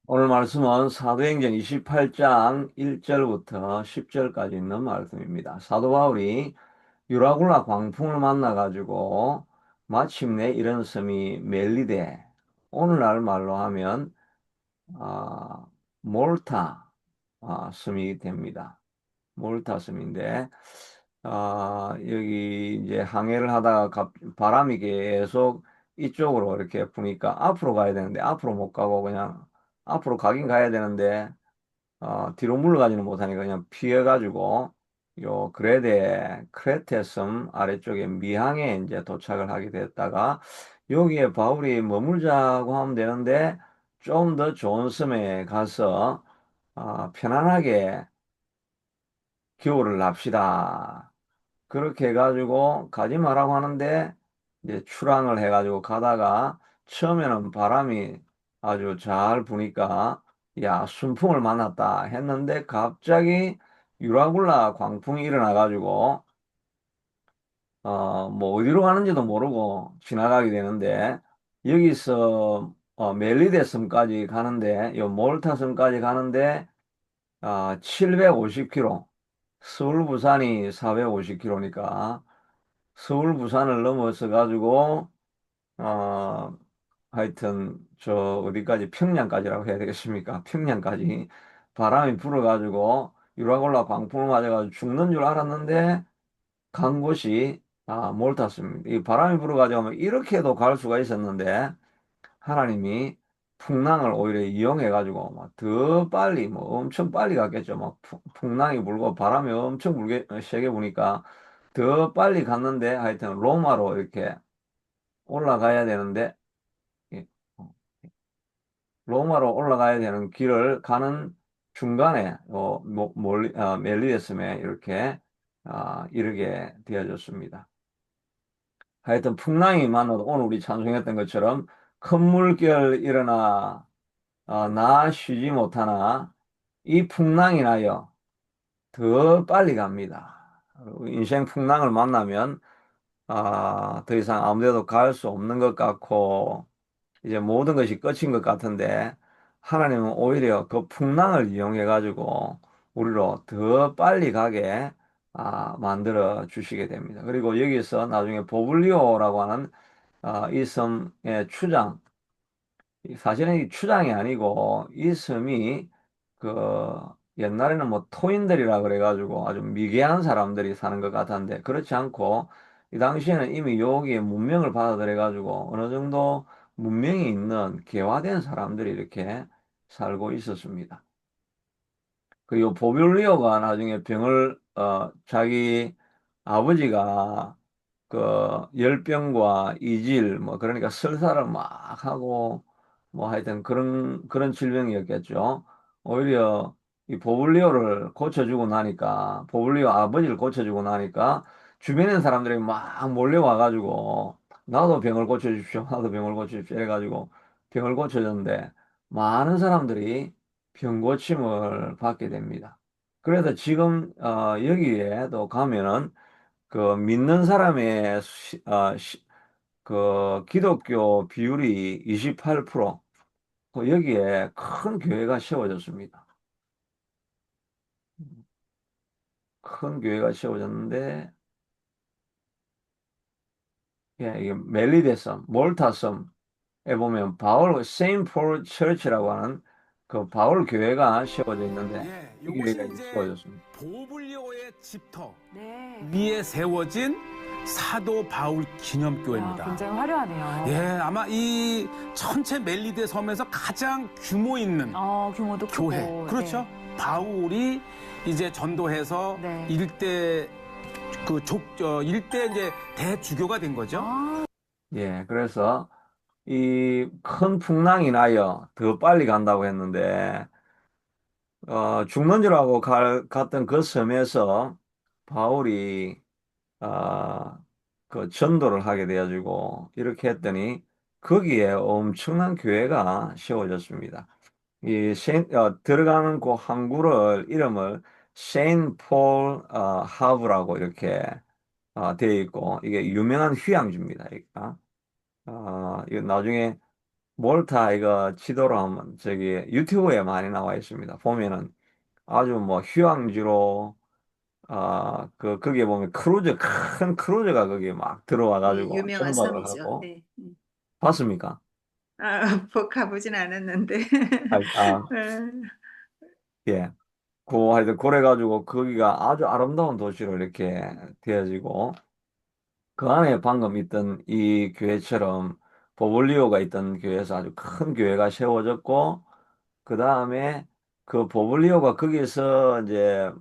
오늘 말씀은 사도행전 28장 1절부터 10절까지 있는 말씀입니다. 사도 바울이 유라굴라 광풍을 만나가지고 마침내 이른 섬이 멜리데, 오늘날 말로 하면 아, 몰타 섬이 됩니다. 몰타 섬인데 여기 이제 항해를 하다가 바람이 계속 이쪽으로 이렇게 부니까 앞으로 가야 되는데 앞으로 못 가고 그냥 앞으로 가긴 가야 되는데 뒤로 물러가지는 못하니까 그냥 피해가지고 요 그레데 크레테 섬 아래쪽에 미항에 이제 도착을 하게 됐다가 여기에 바울이 머물자고 하면 되는데 좀 더 좋은 섬에 가서 편안하게 겨울을 납시다. 그렇게 해가지고 가지 말라고 하는데 이제 출항을 해가지고 가다가 처음에는 바람이 아주 잘 부니까 야 순풍을 만났다 했는데 갑자기 유라굴라 광풍이 일어나가지고 뭐 어디로 가는지도 모르고 지나가게 되는데 여기서 멜리데 섬까지 가는데 요 몰타 섬까지 가는데 750km, 서울 부산이 450km니까 서울 부산을 넘어서 가지고 어 하여튼 저 어디까지 평양까지라고 해야 되겠습니까? 평양까지 바람이 불어 가지고 유라굴라 광풍을 맞아 가지고 죽는 줄 알았는데 간 곳이 몰타스입니다. 이 바람이 불어 가지고 이렇게도 갈 수가 있었는데 하나님이 풍랑을 오히려 이용해 가지고 막 더 빨리 뭐 엄청 빨리 갔겠죠. 막 풍랑이 불고 바람이 엄청 불게 세게 부니까 더 빨리 갔는데 하여튼 로마로 이렇게 올라가야 되는데 예, 어, 로마로 올라가야 되는 길을 가는 중간에 멜리데스에 이렇게 이르게 되어졌습니다. 하여튼 풍랑이 많아도 오늘 우리 찬송했던 것처럼 큰 물결 일어나 나 쉬지 못하나 이 풍랑이 나여 더 빨리 갑니다. 인생 풍랑을 만나면 더 이상 아무 데도 갈 수 없는 것 같고 이제 모든 것이 끝인 것 같은데 하나님은 오히려 그 풍랑을 이용해 가지고 우리로 더 빨리 가게 만들어 주시게 됩니다. 그리고 여기서 나중에 보블리오라고 하는 이 섬의 추장, 사실은 이 추장이 아니고 이 섬이 그 옛날에는 뭐 토인들이라 그래가지고 아주 미개한 사람들이 사는 것 같았는데 그렇지 않고 이 당시에는 이미 여기에 문명을 받아들여가지고 어느 정도 문명이 있는 개화된 사람들이 이렇게 살고 있었습니다. 그리고 보빌리오가 나중에 병을 자기 아버지가 그 열병과 이질 뭐 그러니까 설사를 막 하고 뭐 하여튼 그런 질병이었겠죠. 오히려 이 보블리오를 고쳐주고 나니까 보블리오 아버지를 고쳐주고 나니까 주변에 있는 사람들이 막 몰려와 가지고 나도 병을 고쳐주십시오. 나도 병을 고쳐주십시오. 이래가지고 병을 고쳐줬는데 많은 사람들이 병 고침을 받게 됩니다. 그래서 지금 여기에도 가면은 그 믿는 사람의 그 기독교 비율이 28%, 그 여기에 큰 교회가 세워졌습니다. 큰 교회가 세워졌는데 예, 이게 멜리데섬, 몰타섬에 보면 바울 세인트 폴 처치라고 하는 그 바울 교회가 세워져 있는데 예, 이 교회가 요것이 이제 이제 세워졌습니다. 보블리오의 집터 네. 위에 세워진 사도 바울 야, 기념교회입니다. 굉장히 화려하네요. 예, 아마 이 전체 멜리데 섬에서 가장 규모 있는 규모도 크고. 교회. 그렇죠. 바울이 이제 전도해서 네. 일대 일대 이제 대주교가 된 거죠. 예, 그래서 이 큰 풍랑이 나여 더 빨리 간다고 했는데 죽는 줄 알고 갔던 그 섬에서 바울이 아, 그 전도를 하게 되어지고 이렇게 했더니 거기에 엄청난 교회가 세워졌습니다. 들어가는 그 항구를 이름을 세인트 폴 하브라고 이렇게 되어 있고 이게 유명한 휴양지입니다. 이거 나중에 몰타 이거 지도로 한번 저기 유튜브에 많이 나와 있습니다. 보면은 아주 뭐 휴양지로 거기에 보면 큰 크루즈가 거기에 막 들어와 네, 가지고 유명한 정박을 섬이죠. 하고 네. 봤습니까? 아, 뭐 가보진 않았는데. 아, 아, 예. 하여튼 그래가지고 거기가 아주 아름다운 도시로 이렇게 되어지고 그 안에 방금 있던 이 교회처럼 보블리오가 있던 교회에서 아주 큰 교회가 세워졌고 그 다음에 그 보블리오가 거기서 이제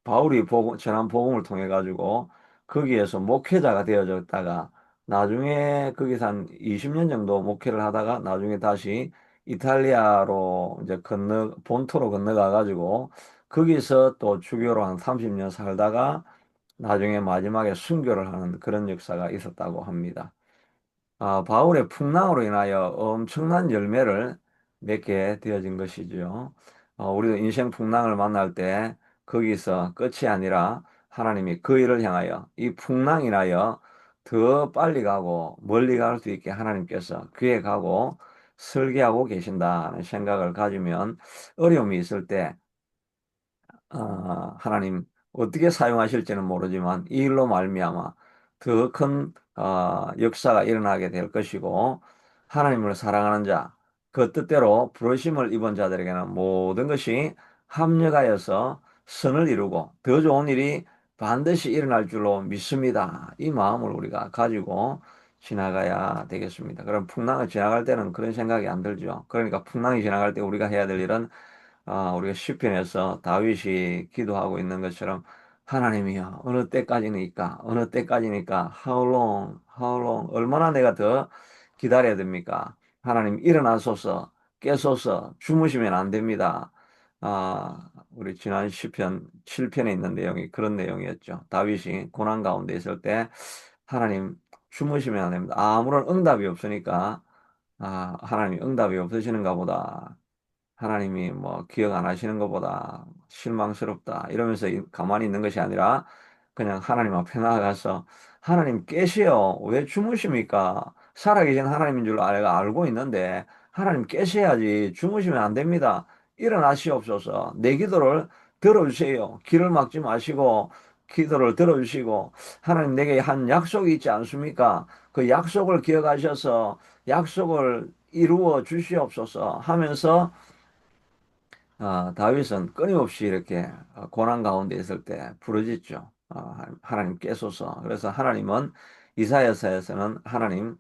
바울이 전한 복음을 통해 가지고 거기에서 목회자가 되어졌다가 나중에 거기서 한 20년 정도 목회를 하다가 나중에 다시 이탈리아로 이제 본토로 건너가 가지고 거기서 또 주교로 한 30년 살다가 나중에 마지막에 순교를 하는 그런 역사가 있었다고 합니다. 바울의 풍랑으로 인하여 엄청난 열매를 맺게 되어진 것이죠. 우리도 인생 풍랑을 만날 때 거기서 끝이 아니라 하나님이 그 일을 향하여 이 풍랑 인하여 더 빨리 가고 멀리 갈 수 있게 하나님께서 계획하고 설계하고 계신다는 생각을 가지면 어려움이 있을 때 하나님 어떻게 사용하실지는 모르지만 이 일로 말미암아 더 큰 역사가 일어나게 될 것이고 하나님을 사랑하는 자, 그 뜻대로 부르심을 입은 자들에게는 모든 것이 합력하여서 선을 이루고 더 좋은 일이 반드시 일어날 줄로 믿습니다. 이 마음을 우리가 가지고 지나가야 되겠습니다. 그럼 풍랑을 지나갈 때는 그런 생각이 안 들죠. 그러니까 풍랑이 지나갈 때 우리가 해야 될 일은 우리가 시편에서 다윗이 기도하고 있는 것처럼 하나님이여 어느 때까지니까 어느 때까지니까 how long how long 얼마나 내가 더 기다려야 됩니까? 하나님 일어나소서 깨소서 주무시면 안 됩니다. 우리 지난 시편 7편에 있는 내용이 그런 내용이었죠. 다윗이 고난 가운데 있을 때 하나님 주무시면 안 됩니다. 아무런 응답이 없으니까 하나님 응답이 없으시는가 보다. 하나님이 뭐 기억 안 하시는 것보다 실망스럽다 이러면서 가만히 있는 것이 아니라 그냥 하나님 앞에 나아가서 하나님 깨시오. 왜 주무십니까? 살아계신 하나님인 줄 내가 알고 있는데 하나님 깨셔야지 주무시면 안 됩니다. 일어나시옵소서. 내 기도를 들어주세요. 길을 막지 마시고 기도를 들어주시고 하나님 내게 한 약속이 있지 않습니까? 그 약속을 기억하셔서 약속을 이루어 주시옵소서 하면서 다윗은 끊임없이 이렇게 고난 가운데 있을 때 부르짖죠. 하나님 깨소서. 그래서 하나님은 이사야서에서는 하나님,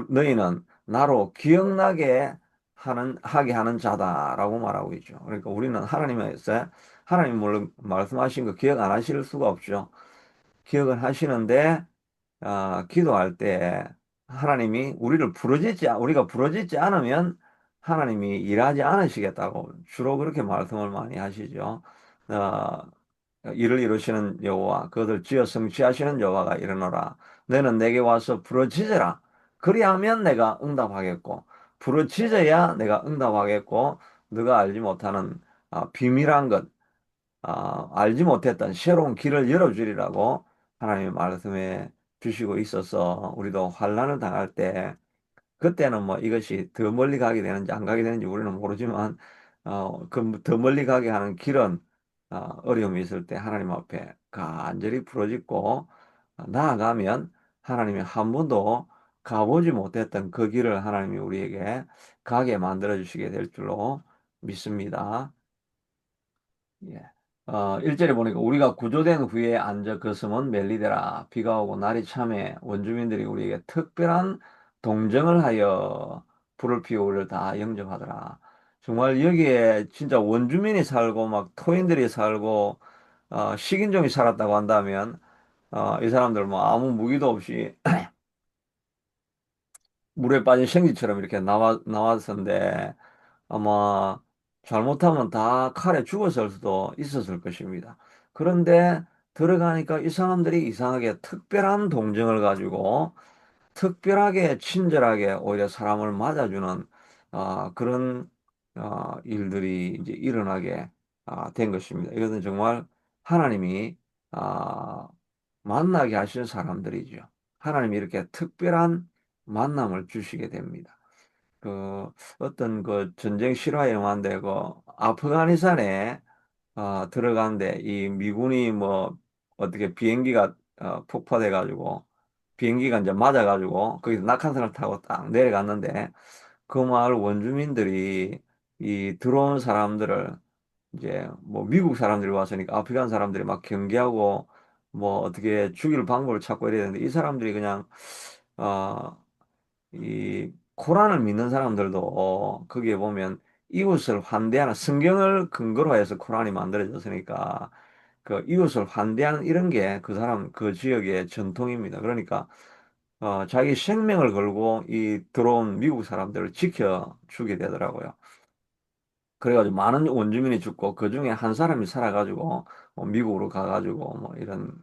너희는 나로 기억나게 하게 하는 자다라고 말하고 있죠. 그러니까 우리는 하나님에서 하나님 물론 말씀하신 거 기억 안 하실 수가 없죠. 기억을 하시는데 기도할 때 하나님이 우리가 부르짖지 않으면 하나님이 일하지 않으시겠다고 주로 그렇게 말씀을 많이 하시죠. 어, 일을 이루시는 여호와, 그것을 지어 성취하시는 여호와가 이르노라. 너는 내게 와서 부르짖으라. 그리하면 내가 응답하겠고, 부르짖어야 내가 응답하겠고, 너가 알지 못하는 비밀한 것, 알지 못했던 새로운 길을 열어주리라고 하나님이 말씀해 주시고 있어서 우리도 환난을 당할 때 그때는 뭐 이것이 더 멀리 가게 되는지 안 가게 되는지 우리는 모르지만 그 더 멀리 가게 하는 길은 어려움이 있을 때 하나님 앞에 간절히 부르짖고 나아가면 하나님이 한 번도 가보지 못했던 그 길을 하나님이 우리에게 가게 만들어 주시게 될 줄로 믿습니다. 예. 1절에 보니까 우리가 구조된 후에 앉아 그 섬은 멜리데라. 비가 오고 날이 참해 원주민들이 우리에게 특별한 동정을 하여 불을 피워 우리를 다 영접하더라. 정말 여기에 진짜 원주민이 살고 막 토인들이 살고 식인종이 살았다고 한다면 이 사람들 뭐 아무 무기도 없이 물에 빠진 생쥐처럼 이렇게 나왔었는데 아마 잘못하면 다 칼에 죽었을 수도 있었을 것입니다. 그런데 들어가니까 이 사람들이 이상하게 특별한 동정을 가지고 특별하게 친절하게 오히려 사람을 맞아주는 그런 일들이 이제 일어나게 된 것입니다. 이것은 정말 하나님이 아, 만나게 하신 사람들이죠. 하나님이 이렇게 특별한 만남을 주시게 됩니다. 어떤 그 전쟁 실화 영화인데 그 아프가니스탄에 들어가는데 이 미군이 뭐 어떻게 비행기가 폭파돼 가지고 비행기가 이제 맞아 가지고 거기서 낙하산을 타고 딱 내려갔는데 그 마을 원주민들이 이 들어온 사람들을 이제 뭐 미국 사람들이 왔으니까 아프간 사람들이 막 경계하고 뭐 어떻게 죽일 방법을 찾고 이래야 되는데 이 사람들이 그냥 어 이 코란을 믿는 사람들도 거기에 보면 이웃을 환대하는 성경을 근거로 해서 코란이 만들어졌으니까 그 이웃을 환대하는 이런 게 그 사람 그 지역의 전통입니다. 그러니까 자기 생명을 걸고 이 들어온 미국 사람들을 지켜주게 되더라고요. 그래가지고 많은 원주민이 죽고 그 중에 한 사람이 살아가지고 뭐 미국으로 가가지고 뭐 이런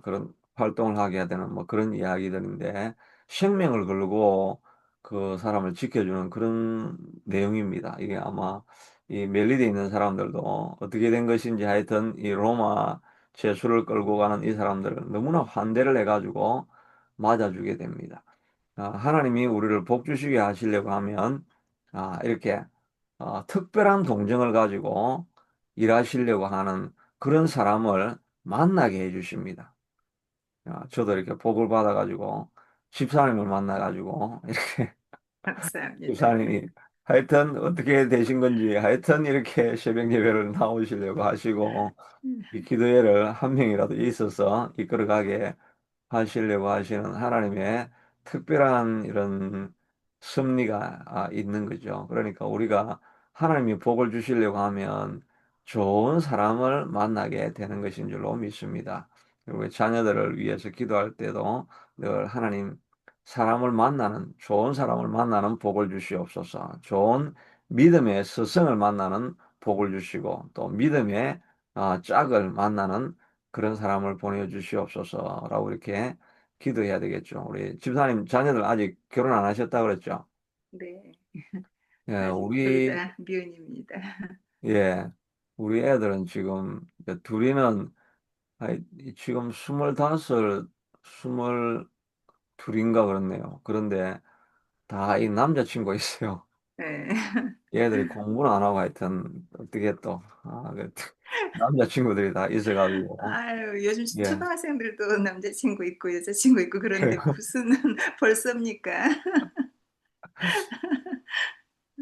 그런 활동을 하게 되는 뭐 그런 이야기들인데 생명을 걸고 그 사람을 지켜주는 그런 내용입니다. 이게 아마 이 멜리드에 있는 사람들도 어떻게 된 것인지 하여튼 이 로마 죄수를 끌고 가는 이 사람들을 너무나 환대를 해가지고 맞아주게 됩니다. 하나님이 우리를 복 주시게 하시려고 하면 이렇게 특별한 동정을 가지고 일하시려고 하는 그런 사람을 만나게 해주십니다. 저도 이렇게 복을 받아가지고 집사님을 만나가지고 이렇게 감사합니다. 집사님이 하여튼 어떻게 되신 건지 하여튼 이렇게 새벽 예배를 나오시려고 하시고 이 기도회를 한 명이라도 있어서 이끌어가게 하시려고 하시는 하나님의 특별한 이런 섭리가 있는 거죠. 그러니까 우리가 하나님이 복을 주시려고 하면 좋은 사람을 만나게 되는 것인 줄로 믿습니다. 그리고 자녀들을 위해서 기도할 때도 늘 하나님 사람을 만나는 좋은 사람을 만나는 복을 주시옵소서. 좋은 믿음의 스승을 만나는 복을 주시고 또 믿음의 짝을 만나는 그런 사람을 보내주시옵소서라고 이렇게 기도해야 되겠죠. 우리 집사님 자녀들 아직 결혼 안 하셨다고 그랬죠? 네, 예, 아직 둘 다 미혼입니다. 예, 우리 애들은 지금 둘이는 지금 25, 22인가 그렇네요. 그런데 다 이 남자친구 있어요. 네. 얘들이 공부는 안 하고 하여튼 어떻게 또, 남자친구들이 다 있어가지고, 아유, 요즘 예. 초등학생들도 남자친구 있고 여자친구 있고 그런데 무슨 벌써입니까?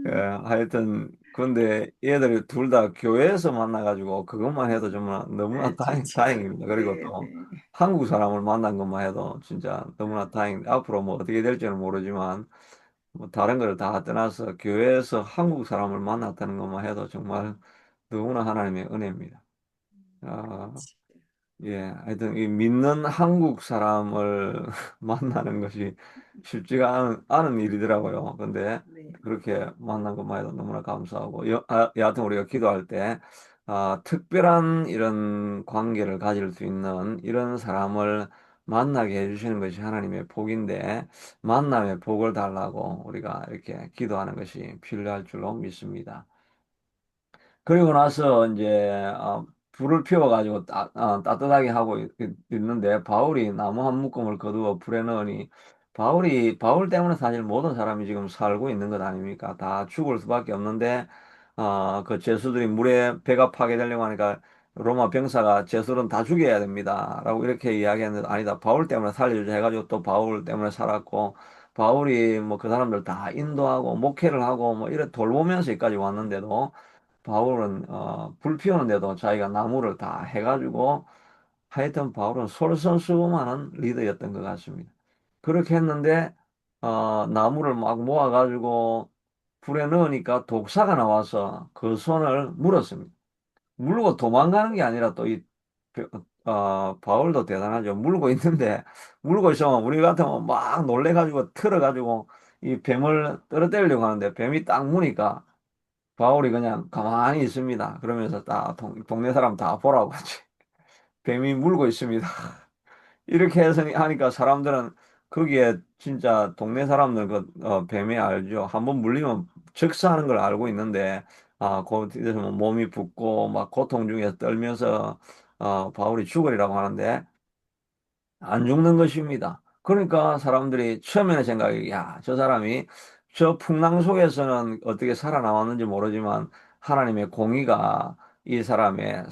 예, 하여튼 그런데 얘들이 둘 다 교회에서 만나가지고 그것만 해도 정말 너무나 좋죠. 다행입니다. 그리고 네, 또 네. 한국 사람을 만난 것만 해도 진짜 너무나 다행입니다. 앞으로 뭐 어떻게 될지는 모르지만 뭐 다른 걸 다 떠나서 교회에서 한국 사람을 만났다는 것만 해도 정말 너무나 하나님의 은혜입니다. 아, 그렇지. 예, 하여튼 이 믿는 한국 사람을 만나는 것이 쉽지가 않은 일이더라고요. 근데 네. 그렇게 만난 것만 해도 너무나 감사하고, 여하튼 우리가 기도할 때, 특별한 이런 관계를 가질 수 있는 이런 사람을 만나게 해주시는 것이 하나님의 복인데, 만남의 복을 달라고 우리가 이렇게 기도하는 것이 필요할 줄로 믿습니다. 그리고 나서 이제 불을 피워가지고 따뜻하게 하고 있는데 바울이 나무 한 묶음을 거두어 불에 넣으니 바울 때문에 사실 모든 사람이 지금 살고 있는 것 아닙니까? 다 죽을 수밖에 없는데 그 죄수들이 물에 배가 파괴되려고 하니까 로마 병사가 죄수는 다 죽여야 됩니다라고 이렇게 이야기했는데 아니다 바울 때문에 살려주자 해가지고 또 바울 때문에 살았고 바울이 뭐 그 사람들 다 인도하고 목회를 하고 뭐 이래 돌보면서 여기까지 왔는데도 바울은 불 피우는데도 자기가 나무를 다 해가지고 하여튼 바울은 솔선수범하는 리더였던 것 같습니다. 그렇게 했는데 나무를 막 모아가지고 불에 넣으니까 독사가 나와서 그 손을 물었습니다. 물고 도망가는 게 아니라 또 바울도 대단하죠. 물고 있는데 물고 있으면 우리 같으면 막 놀래가지고 틀어가지고 이 뱀을 떨어뜨리려고 하는데 뱀이 딱 무니까 바울이 그냥 가만히 있습니다. 그러면서 다 동네 사람 다 보라고 하지. 뱀이 물고 있습니다. 이렇게 해서 하니까 사람들은 거기에 진짜 동네 사람들 뱀이 알죠. 한번 물리면 즉사하는 걸 알고 있는데 거기서 뭐 몸이 붓고 막 고통 중에서 떨면서 바울이 죽으리라고 하는데 안 죽는 것입니다. 그러니까 사람들이 처음에는 생각이, 야, 저 사람이 저 풍랑 속에서는 어떻게 살아남았는지 모르지만 하나님의 공의가 이 사람이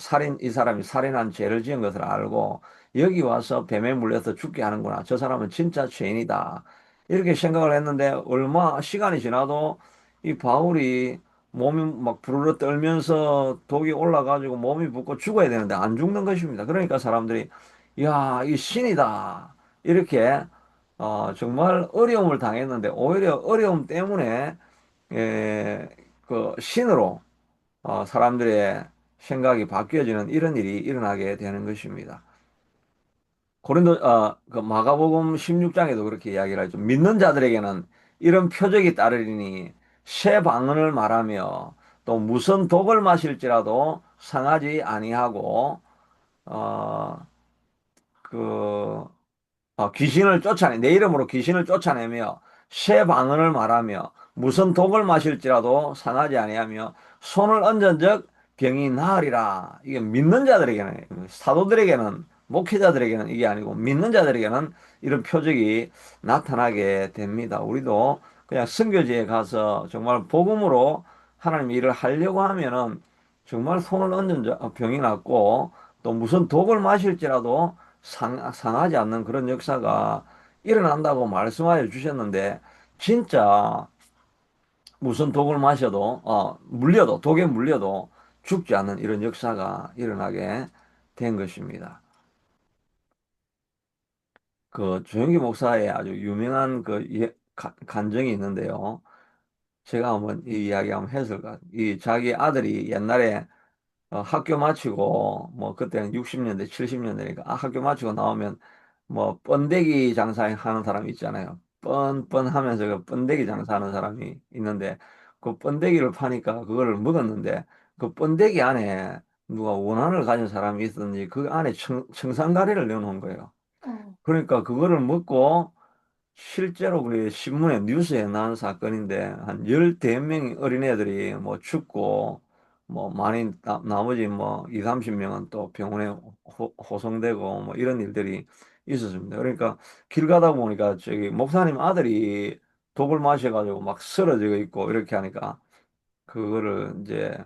살인한 죄를 지은 것을 알고 여기 와서 뱀에 물려서 죽게 하는구나. 저 사람은 진짜 죄인이다. 이렇게 생각을 했는데 얼마 시간이 지나도 이 바울이 몸이 막 부르르 떨면서 독이 올라가지고 몸이 붓고 죽어야 되는데 안 죽는 것입니다. 그러니까 사람들이, 야, 이 신이다. 이렇게 정말 어려움을 당했는데 오히려 어려움 때문에 그 신으로 사람들의 생각이 바뀌어지는 이런 일이 일어나게 되는 것입니다. 그 마가복음 16장에도 그렇게 이야기를 하죠. 믿는 자들에게는 이런 표적이 따르리니 새 방언을 말하며 또 무슨 독을 마실지라도 상하지 아니하고 어, 그 귀신을 내 이름으로 귀신을 쫓아내며 새 방언을 말하며 무슨 독을 마실지라도 상하지 아니하며 손을 얹은즉 병이 나으리라. 이게 믿는 자들에게는, 사도들에게는, 목회자들에게는 이게 아니고 믿는 자들에게는 이런 표적이 나타나게 됩니다. 우리도 그냥 선교지에 가서 정말 복음으로 하나님 일을 하려고 하면은 정말 손을 얹은 병이 낫고 또 무슨 독을 마실지라도 상하지 않는 그런 역사가 일어난다고 말씀하여 주셨는데, 진짜 무슨 독을 마셔도, 독에 물려도 죽지 않는 이런 역사가 일어나게 된 것입니다. 그 조영기 목사의 아주 유명한 간증이 있는데요. 제가 한번 이 이야기 한번 했을까? 이 자기 아들이 옛날에 학교 마치고 뭐 그때는 60년대, 70년대니까 학교 마치고 나오면 뭐 번데기 장사하는 사람이 있잖아요. 뻔뻔하면서 그 번데기 장사하는 사람이 있는데 그 번데기를 파니까 그거를 먹었는데 그 번데기 안에 누가 원한을 가진 사람이 있었는지 그 안에 청산가리를 넣어놓은 거예요. 어, 그러니까 그거를 먹고 실제로 그 신문에 뉴스에 나온 사건인데 한 열대 명의 어린애들이 뭐 죽고 뭐 많이 나머지 뭐 2, 30명은 또 병원에 호송되고 뭐 이런 일들이 있었습니다. 그러니까 길 가다 보니까 저기 목사님 아들이 독을 마셔가지고 막 쓰러지고 있고 이렇게 하니까 그거를 이제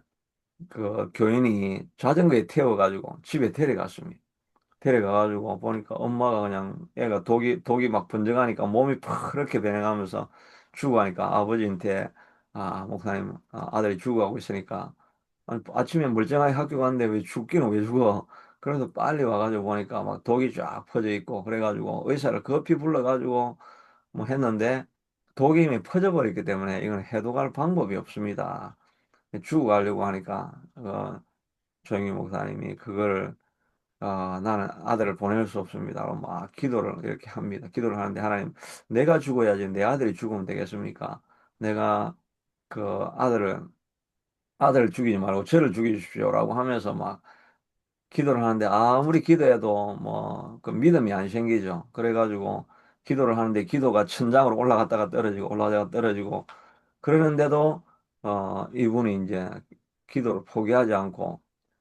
그 교인이 자전거에 태워가지고 집에 데려갔습니다. 데려가가지고 보니까 엄마가 그냥 애가 독이 막 번져가니까 몸이 푸르게 변해가면서 죽어가니까 아버지한테 목사님 아들이 죽어가고 있으니까 아니, 아침에 멀쩡하게 학교 갔는데 왜 죽기는 왜 죽어? 그래서 빨리 와가지고 보니까 막 독이 쫙 퍼져 있고 그래가지고 의사를 급히 불러가지고 뭐 했는데 독이 이미 퍼져버렸기 때문에 이건 해독할 방법이 없습니다. 죽어가려고 하니까 조영희 목사님이 그걸 나는 아들을 보낼 수 없습니다. 막 기도를 이렇게 합니다. 기도를 하는데 하나님, 내가 죽어야지 내 아들이 죽으면 되겠습니까? 내가 그 아들을 죽이지 말고 저를 죽이십시오라고 하면서 막 기도를 하는데 아무리 기도해도 뭐 그 믿음이 안 생기죠. 그래가지고 기도를 하는데 기도가 천장으로 올라갔다가 떨어지고 올라갔다가 떨어지고 그러는데도 이분이 이제 기도를 포기하지 않고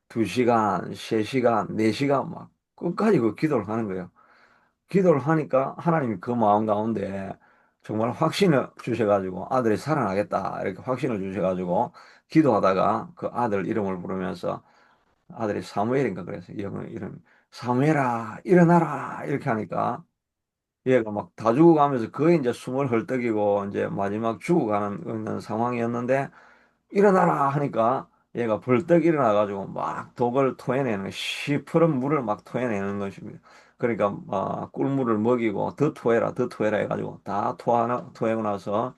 2시간, 3시간, 4시간 막 끝까지 그 기도를 하는 거예요. 기도를 하니까 하나님이 그 마음 가운데 정말 확신을 주셔가지고 아들이 살아나겠다 이렇게 확신을 주셔가지고 기도하다가 그 아들 이름을 부르면서 아들이 사무엘인가 그래서 영어 이름 사무엘아 일어나라 이렇게 하니까 얘가 막 다 죽어가면서 거의 이제 숨을 헐떡이고 이제 마지막 죽어가는 있는 상황이었는데 일어나라 하니까 얘가 벌떡 일어나가지고 막 독을 토해내는 시퍼런 물을 막 토해내는 것입니다. 그러니까 꿀물을 먹이고 더 토해라 해가지고 다 토하고 나서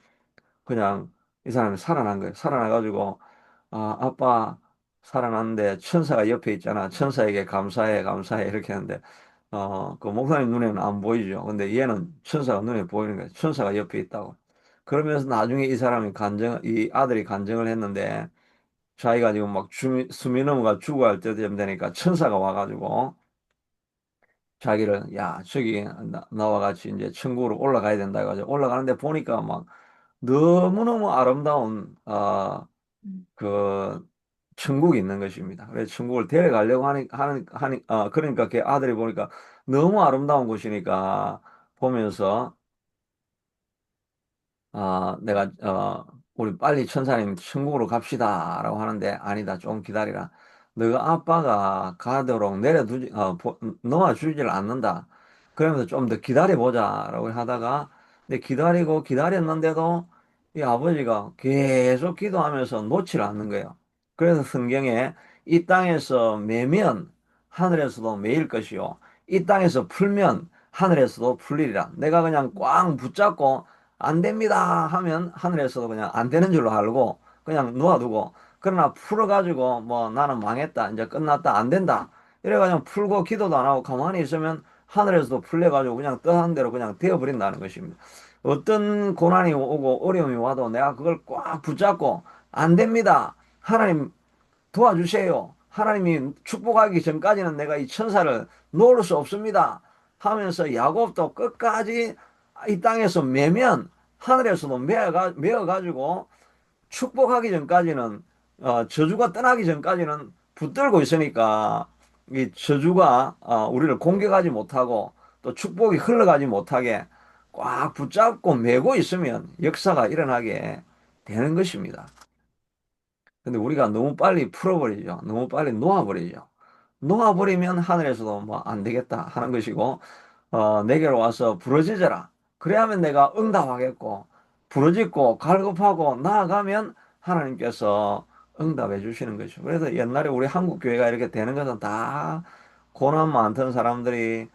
그냥 이 사람이 살아난 거예요. 살아나가지고 아빠 살아났는데 천사가 옆에 있잖아. 천사에게 감사해 감사해 이렇게 하는데 그 목사님 눈에는 안 보이죠. 근데 얘는 천사가 눈에 보이는 거예요. 천사가 옆에 있다고. 그러면서 나중에 이 아들이 간증을 했는데 자기가 지금 막 숨이 넘어가 죽어갈 때쯤 되니까 천사가 와가지고 자기를 야 저기 나와 같이 이제 천국으로 올라가야 된다 해가지고 올라가는데 보니까 막 너무너무 아름다운 음, 그 천국이 있는 것입니다. 그래서 천국을 데려가려고 그러니까 걔 아들이 보니까 너무 아름다운 곳이니까 보면서 내가, 우리 빨리 천사님 천국으로 갑시다라고 하는데, 아니다, 좀 기다리라. 너가 아빠가 가도록 놓아주질 않는다. 그러면서 좀 더 기다려보자라고 하다가, 근데 기다리고 기다렸는데도 이 아버지가 계속 기도하면서 놓질 않는 거예요. 그래서 성경에 이 땅에서 매면 하늘에서도 매일 것이요. 이 땅에서 풀면 하늘에서도 풀리리라. 내가 그냥 꽉 붙잡고 안 됩니다 하면 하늘에서도 그냥 안 되는 줄로 알고 그냥 놓아두고, 그러나 풀어가지고 뭐 나는 망했다, 이제 끝났다, 안 된다 이래가지고 풀고 기도도 안 하고 가만히 있으면 하늘에서도 풀려가지고 그냥 뜻한 대로 그냥 되어버린다는 것입니다. 어떤 고난이 오고 어려움이 와도 내가 그걸 꽉 붙잡고 안 됩니다, 하나님 도와주세요, 하나님이 축복하기 전까지는 내가 이 천사를 놓을 수 없습니다 하면서 야곱도 끝까지 이 땅에서 매면 하늘에서도 메어가지고 축복하기 전까지는, 저주가 떠나기 전까지는 붙들고 있으니까 이 저주가 우리를 공격하지 못하고 또 축복이 흘러가지 못하게 꽉 붙잡고 메고 있으면 역사가 일어나게 되는 것입니다. 근데 우리가 너무 빨리 풀어버리죠. 너무 빨리 놓아버리죠. 놓아버리면 하늘에서도 뭐 안 되겠다 하는 것이고, 내게로 와서 부르짖어라. 그래야면 내가 응답하겠고, 부르짖고 갈급하고 나아가면 하나님께서 응답해 주시는 것이죠. 그래서 옛날에 우리 한국 교회가 이렇게 되는 것은 다 고난 많던 사람들이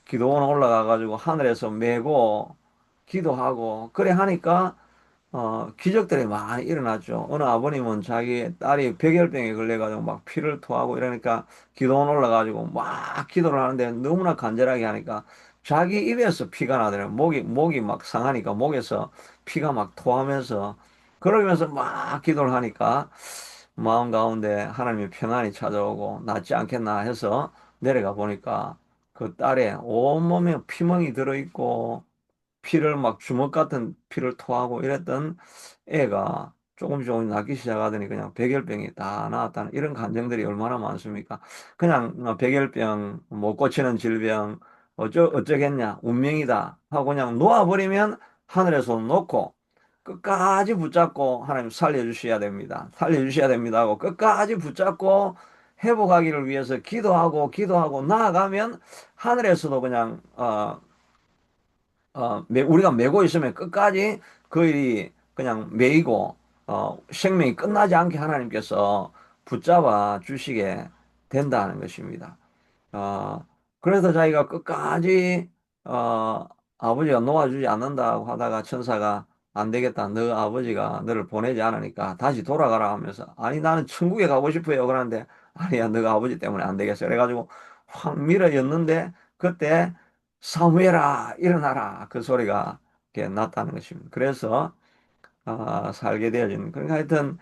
기도원 올라가가지고 하늘에서 메고 기도하고 그래 하니까 기적들이 많이 일어났죠. 어느 아버님은 자기 딸이 백열병에 걸려가지고 막 피를 토하고 이러니까 기도원 올라가지고 막 기도를 하는데 너무나 간절하게 하니까 자기 입에서 피가 나더래요. 목이 막 상하니까 목에서 피가 막 토하면서 그러면서 막 기도를 하니까 마음 가운데 하나님의 평안이 찾아오고 낫지 않겠나 해서 내려가 보니까 그 딸의 온몸에 피멍이 들어있고 피를 막 주먹 같은 피를 토하고 이랬던 애가 조금 낫기 시작하더니 그냥 백열병이 다 나았다는 이런 감정들이 얼마나 많습니까? 그냥 백열병, 못 고치는 질병, 어쩌겠냐, 운명이다 하고 그냥 놓아버리면 하늘에서 놓고 끝까지 붙잡고 하나님 살려주셔야 됩니다. 살려주셔야 됩니다 하고 끝까지 붙잡고 회복하기를 위해서 기도하고 나아가면 하늘에서도 그냥 우리가 메고 있으면 끝까지 그 일이 그냥 메이고, 생명이 끝나지 않게 하나님께서 붙잡아 주시게 된다는 것입니다. 어, 그래서 자기가 끝까지, 어, 아버지가 놓아주지 않는다고 하다가 천사가 안 되겠다. 너 아버지가 너를 보내지 않으니까 다시 돌아가라 하면서, 아니, 나는 천국에 가고 싶어요. 그러는데, 아니야, 너가 아버지 때문에 안 되겠어. 그래가지고 확 밀어였는데, 그때 사무엘아, 일어나라. 그 소리가 이렇게 났다는 것입니다. 그래서, 살게 되어진. 그러니까 하여튼,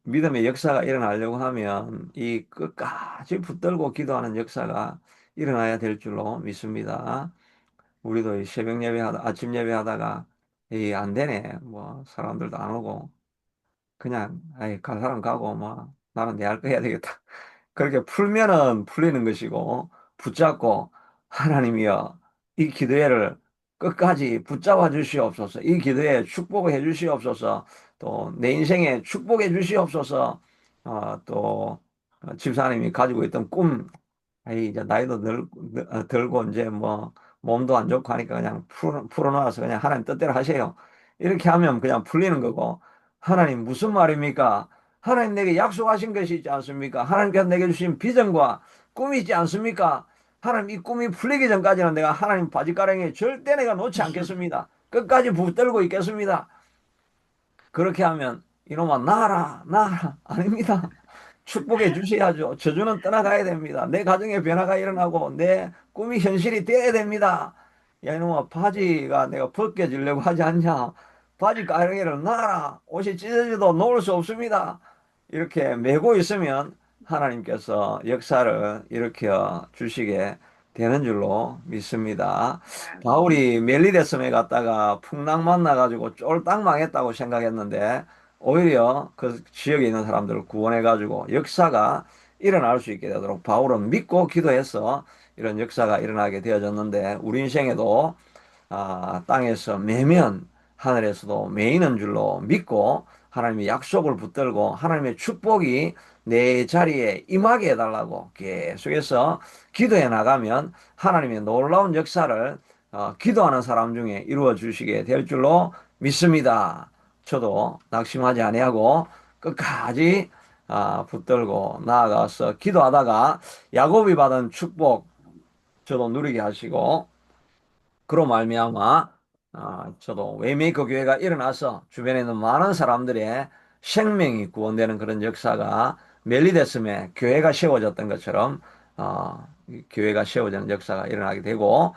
믿음의 역사가 일어나려고 하면 이 끝까지 붙들고 기도하는 역사가 일어나야 될 줄로 믿습니다. 우리도 이 새벽 예배하다, 아침 예배하다가 이 안 되네. 뭐 사람들도 안 오고 그냥 아이 갈 사람 가고 뭐 나는 내 할 거 해야 되겠다. 그렇게 풀면은 풀리는 것이고 붙잡고 하나님이여 이 기도회를 끝까지 붙잡아 주시옵소서. 이 기도에 축복해 주시옵소서. 또 내 인생에 축복해 주시옵소서. 또 집사님이 가지고 있던 꿈, 아이 이제 나이도 들고 이제 뭐 몸도 안 좋고 하니까 그냥 풀어놔서 그냥 하나님 뜻대로 하세요. 이렇게 하면 그냥 풀리는 거고, 하나님 무슨 말입니까? 하나님 내게 약속하신 것이 있지 않습니까? 하나님께서 내게 주신 비전과 꿈이 있지 않습니까? 하나님 이 꿈이 풀리기 전까지는 내가 하나님 바지가랑이에 절대 내가 놓지 않겠습니다. 끝까지 붙들고 있겠습니다. 그렇게 하면 이놈아 나아라 나아라 아닙니다. 축복해 주셔야죠. 저주는 떠나가야 됩니다. 내 가정에 변화가 일어나고 내 꿈이 현실이 되어야 됩니다. 야 이놈아 바지가 내가 벗겨지려고 하지 않냐. 바지 가랑이를 놔라. 옷이 찢어져도 놓을 수 없습니다. 이렇게 메고 있으면 하나님께서 역사를 일으켜 주시게 되는 줄로 믿습니다. 바울이 멜리데스에 갔다가 풍랑 만나가지고 쫄딱 망했다고 생각했는데 오히려 그 지역에 있는 사람들을 구원해가지고 역사가 일어날 수 있게 되도록 바울은 믿고 기도해서 이런 역사가 일어나게 되어졌는데 우리 인생에도 땅에서 매면 하늘에서도 매이는 줄로 믿고 하나님의 약속을 붙들고 하나님의 축복이 내 자리에 임하게 해달라고 계속해서 기도해 나가면 하나님의 놀라운 역사를 기도하는 사람 중에 이루어 주시게 될 줄로 믿습니다. 저도 낙심하지 아니하고 끝까지 붙들고 나아가서 기도하다가 야곱이 받은 축복 저도 누리게 하시고 그로 말미암아 저도 웨이메이커 교회가 일어나서 주변에 있는 많은 사람들의 생명이 구원되는 그런 역사가 멜리데스에 교회가 세워졌던 것처럼 이 교회가 세워지는 역사가 일어나게 되고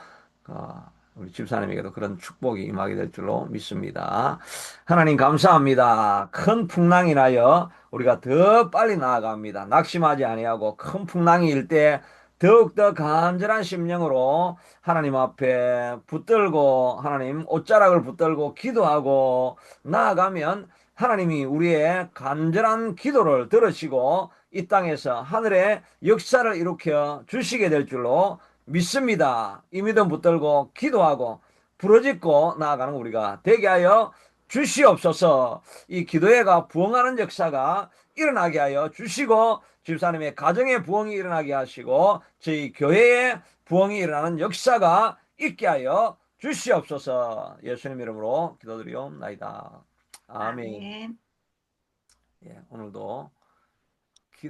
우리 집사님에게도 그런 축복이 임하게 될 줄로 믿습니다. 하나님 감사합니다. 큰 풍랑이 나여 우리가 더 빨리 나아갑니다. 낙심하지 아니하고 큰 풍랑이 일 때 더욱더 간절한 심령으로 하나님 앞에 붙들고 하나님 옷자락을 붙들고 기도하고 나아가면 하나님이 우리의 간절한 기도를 들으시고 이 땅에서 하늘의 역사를 일으켜 주시게 될 줄로 믿습니다. 이 믿음 붙들고 기도하고 부르짖고 나아가는 우리가 되게 하여 주시옵소서. 이 기도회가 부흥하는 역사가 일어나게 하여 주시고 집사님의 가정의 부흥이 일어나게 하시고 저희 교회의 부흥이 일어나는 역사가 있게 하여 주시옵소서. 예수님 이름으로 기도드리옵나이다. 아멘. 아멘. 예, 오늘도